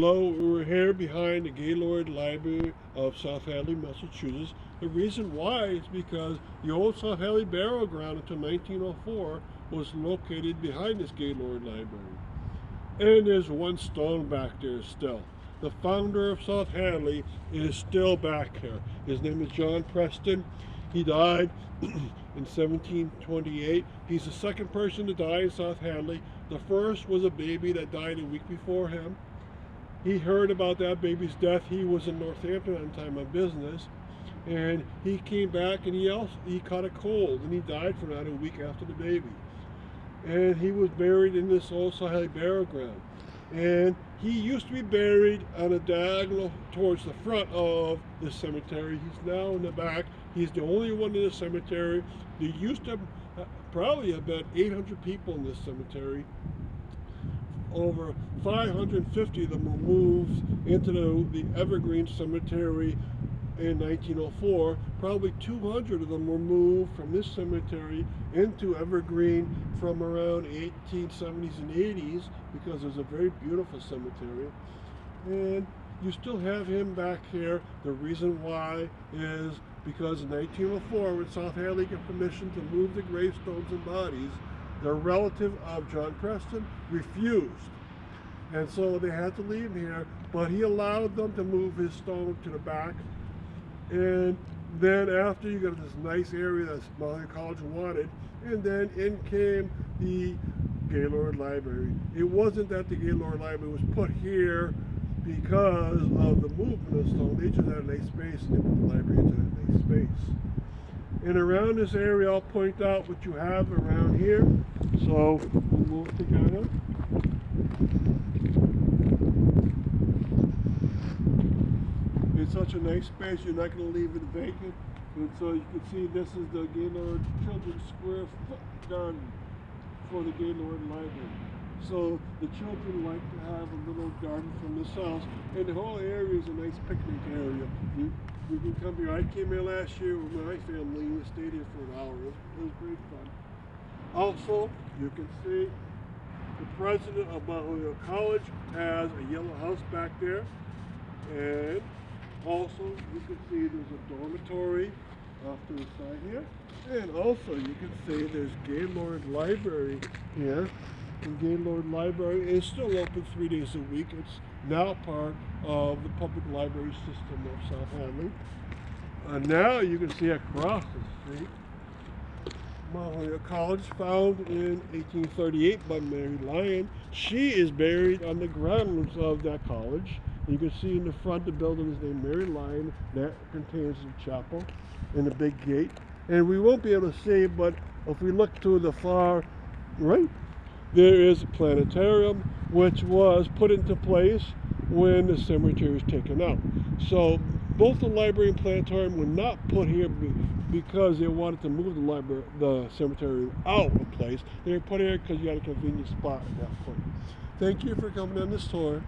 Hello, we're here behind the Gaylord Library of South Hadley, Massachusetts. The reason why is because the old South Hadley burial ground until 1904 was located behind this Gaylord Library. And there's one stone back there still. The founder of South Hadley is still back here. His name is John Preston. He died in 1728. He's the second person to die in South Hadley. The first was a baby that died a week before him. He heard about that baby's death. He was in Northampton at the time on business, and he came back and he caught a cold and he died from that a week after the baby. And he was buried in this old South Hadley burial ground. And he used to be buried on a diagonal towards the front of the cemetery. He's now in the back. He's the only one in the cemetery. There used to probably about 800 people in this cemetery. Over 550 of them were moved into the Evergreen Cemetery in 1904. Probably 200 of them were moved from this cemetery into Evergreen from around 1870s and 80s, because it's a very beautiful cemetery. And you still have him back here. The reason why is because in 1904, when South Hadley got permission to move the gravestones and bodies, the relative of John Preston refused. And so they had to leave here, but he allowed them to move his stone to the back. And then after, you got this nice area that Mahoney College wanted, and then in came the Gaylord Library. It wasn't that the Gaylord Library was put here because of the movement of stone. They just had a nice space, and they put the library into a nice space. And around this area, I'll point out what you have around here. So we'll move together. It's such a nice space, you're not going to leave it vacant. And so you can see this is the Gaylord Children's Square Foot Garden for the Gaylord Library. So the children like to have a little garden for themselves, and the whole area is a nice picnic area. You can come here. I came here last year with my family and we stayed here for an hour. It was great fun. Also, you can see the president of Mahoney College has a yellow house back there. And also, you can see there's a dormitory off to the side here. And also, you can see there's Gaylord Library here. The Gaylord Library is still open 3 days a week. It's now part of the public library system of South Hadley. Now you can see across the street, Mahoney College, founded in 1838 by Mary Lyon. She is buried on the grounds of that college. You can see in the front the building is named Mary Lyon. That contains the chapel and a big gate. And we won't be able to see, but if we look to the far right, there is a planetarium which was put into place when the cemetery was taken out. So both the library and planetarium were not put here because they wanted to move the cemetery out of place. They were put here because you had a convenient spot at that point. Thank you for coming on this tour.